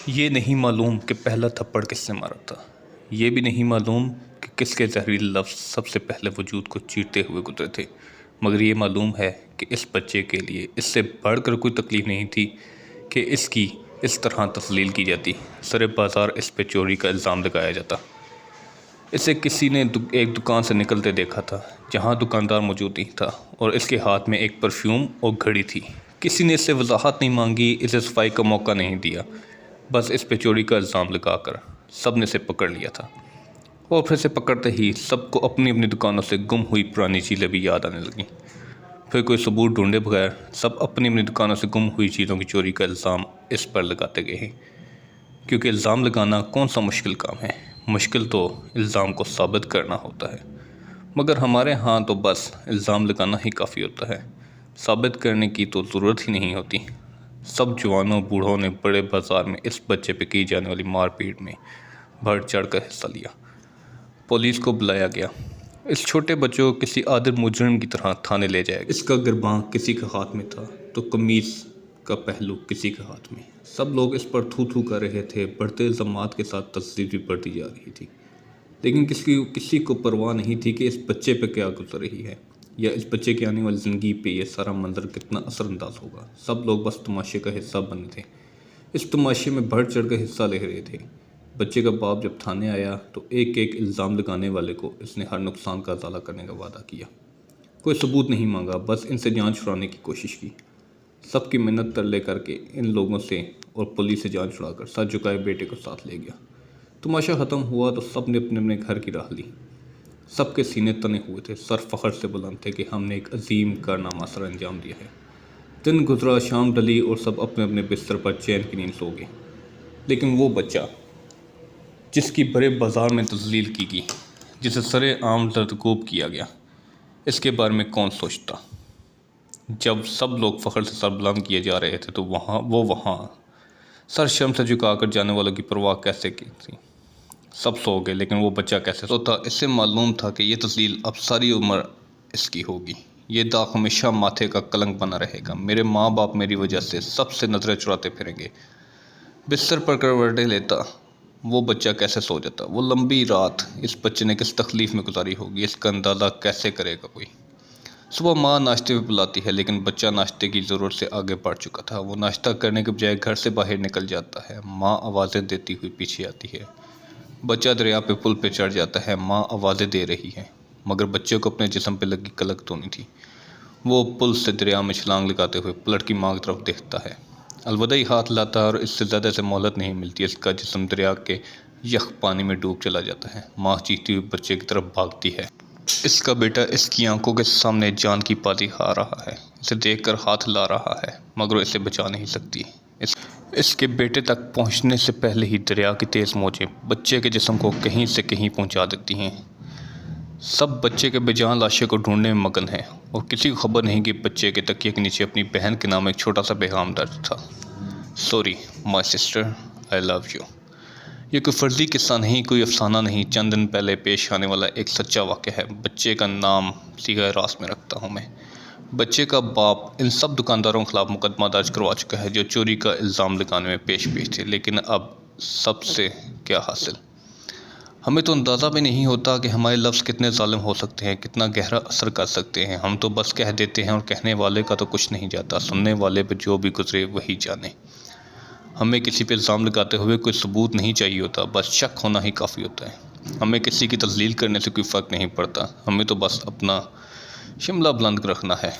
یہ نہیں معلوم کہ پہلا تھپڑ کس نے مارا تھا۔ یہ بھی نہیں معلوم کہ کس کے زہریلے لفظ سب سے پہلے وجود کو چیرتے ہوئے گزرے تھے، مگر یہ معلوم ہے کہ اس بچے کے لیے اس سے بڑھ کر کوئی تکلیف نہیں تھی کہ اس کی اس طرح تذلیل کی جاتی، سر بازار اس پہ چوری کا الزام لگایا جاتا۔ اسے کسی نے ایک دکان سے نکلتے دیکھا تھا جہاں دکاندار موجود نہیں تھا، اور اس کے ہاتھ میں ایک پرفیوم اور گھڑی تھی۔ کسی نے اس سے وضاحت نہیں مانگی، اسے صفائی کا موقع نہیں دیا، بس اس پہ چوری کا الزام لگا کر سب نے اسے پکڑ لیا تھا۔ اور پھر اسے پکڑتے ہی سب کو اپنی اپنی دکانوں سے گم ہوئی پرانی چیزیں بھی یاد آنے لگیں۔ پھر کوئی ثبوت ڈھونڈے بغیر سب اپنی اپنی دکانوں سے گم ہوئی چیزوں کی چوری کا الزام اس پر لگاتے گئے ہیں، کیونکہ الزام لگانا کون سا مشکل کام ہے، مشکل تو الزام کو ثابت کرنا ہوتا ہے، مگر ہمارے ہاں تو بس الزام لگانا ہی کافی ہوتا ہے، ثابت کرنے کی تو ضرورت ہی نہیں ہوتی۔ سب جوانوں بوڑھوں نے بڑے بازار میں اس بچے پہ کی جانے والی مار پیٹ میں بڑھ چڑھ کر حصہ لیا۔ پولیس کو بلایا گیا، اس چھوٹے بچے کو کسی عادل مجرم کی طرح تھانے لے جایا گیا۔ اس کا گرباں کسی کے ہاتھ میں تھا تو قمیض کا پہلو کسی کے ہاتھ میں۔ سب لوگ اس پر تھو تھو کر رہے تھے، بڑھتے الزامات کے ساتھ تذلیل بھی بڑھتی جا رہی تھی، لیکن کسی کو پرواہ نہیں تھی کہ اس بچے پہ کیا گزر رہی ہے، یا اس بچے کی آنے والی زندگی پہ یہ سارا منظر کتنا اثر انداز ہوگا۔ سب لوگ بس تماشے کا حصہ بنے تھے، اس تماشے میں بڑھ چڑھ کر حصہ لے رہے تھے۔ بچے کا باپ جب تھانے آیا تو ایک ایک الزام لگانے والے کو اس نے ہر نقصان کا ازالہ کرنے کا وعدہ کیا۔ کوئی ثبوت نہیں مانگا، بس ان سے جان چھڑانے کی کوشش کی۔ سب کی منت ترلے کر کے ان لوگوں سے اور پولیس سے جان چھڑا کر سر جھکائے بیٹے کو ساتھ لے گیا۔ تماشا ختم ہوا تو سب نے اپنے اپنے گھر کی راہ لی۔ سب کے سینے تنے ہوئے تھے، سر فخر سے بلند تھے کہ ہم نے ایک عظیم کارنامہ سر انجام دیا ہے۔ دن گزرا، شام ڈلی اور سب اپنے اپنے بستر پر چین کی نیند سو گئے، لیکن وہ بچہ جس کی بڑے بازار میں تذلیل کی گئی، جسے سر عام زرکوب کیا گیا، اس کے بارے میں کون سوچتا؟ جب سب لوگ فخر سے سر بلند کیے جا رہے تھے تو وہ وہاں سر شرم سے جھکا کر جانے والوں کی پرواہ کیسے کی تھی؟ سب سو گئے، لیکن وہ بچہ کیسے سوتا؟ اس سے معلوم تھا کہ یہ تذلیل اب ساری عمر اس کی ہوگی، یہ داغ ہمیشہ ماتھے کا کلنک بنا رہے گا۔ میرے ماں باپ میری وجہ سے سب سے نظریں چراتے پھریں گے۔ بستر پر کروٹیں لیتا وہ بچہ کیسے سو جاتا؟ وہ لمبی رات اس بچے نے کس تکلیف میں گزاری ہوگی، اس کا اندازہ کیسے کرے گا کوئی؟ صبح ماں ناشتے پہ بلاتی ہے، لیکن بچہ ناشتے کی ضرورت سے آگے بڑھ چکا تھا۔ وہ ناشتہ کرنے کے بجائے گھر سے باہر نکل جاتا ہے۔ ماں آوازیں دیتی ہوئی پیچھے آتی ہے۔ بچہ دریا پہ پل پہ چڑھ جاتا ہے۔ ماں آوازیں دے رہی ہے، مگر بچے کو اپنے جسم پہ لگی کلک تو نہیں تھی۔ وہ پل سے دریا میں چھلانگ لگاتے ہوئے پلٹ کی ماں کی طرف دیکھتا ہے، الوداعی ہاتھ لاتا ہے، اور اس سے زیادہ سے مہلت نہیں ملتی، اس کا جسم دریا کے یخ پانی میں ڈوب چلا جاتا ہے۔ ماں چیختی ہوئی بچے کی طرف بھاگتی ہے۔ اس کا بیٹا اس کی آنکھوں کے سامنے جان کی بازی ہار رہا ہے، اسے دیکھ کر ہاتھ لا رہا ہے، مگر وہ اسے بچا نہیں سکتی۔ اس کے بیٹے تک پہنچنے سے پہلے ہی دریا کی تیز موجیں بچے کے جسم کو کہیں سے کہیں پہنچا دیتی ہیں۔ سب بچے کے بے جان لاشے کو ڈھونڈنے میں مگن ہیں، اور کسی کو خبر نہیں کہ بچے کے تکیے کے نیچے اپنی بہن کے نام ایک چھوٹا سا پیغام درج تھا: sorry my sister, I love you. یہ کوئی فرضی قصہ نہیں، کوئی افسانہ نہیں، چند دن پہلے پیش آنے والا ایک سچا واقعہ ہے۔ بچے کا نام صیغہ راست میں رکھتا ہوں میں۔ بچے کا باپ ان سب دکانداروں کے خلاف مقدمہ درج کروا چکا ہے جو چوری کا الزام لگانے میں پیش تھے، لیکن اب سب سے کیا حاصل؟ ہمیں تو اندازہ بھی نہیں ہوتا کہ ہمارے لفظ کتنے ظالم ہو سکتے ہیں، کتنا گہرا اثر کر سکتے ہیں۔ ہم تو بس کہہ دیتے ہیں، اور کہنے والے کا تو کچھ نہیں جاتا، سننے والے پہ جو بھی گزرے وہی جانے۔ ہمیں کسی پہ الزام لگاتے ہوئے کوئی ثبوت نہیں چاہیے ہوتا، بس شک ہونا ہی کافی ہوتا ہے۔ ہمیں کسی کی تذلیل کرنے سے کوئی فرق نہیں پڑتا، ہمیں تو بس اپنا شملہ بلند رکھنا ہے۔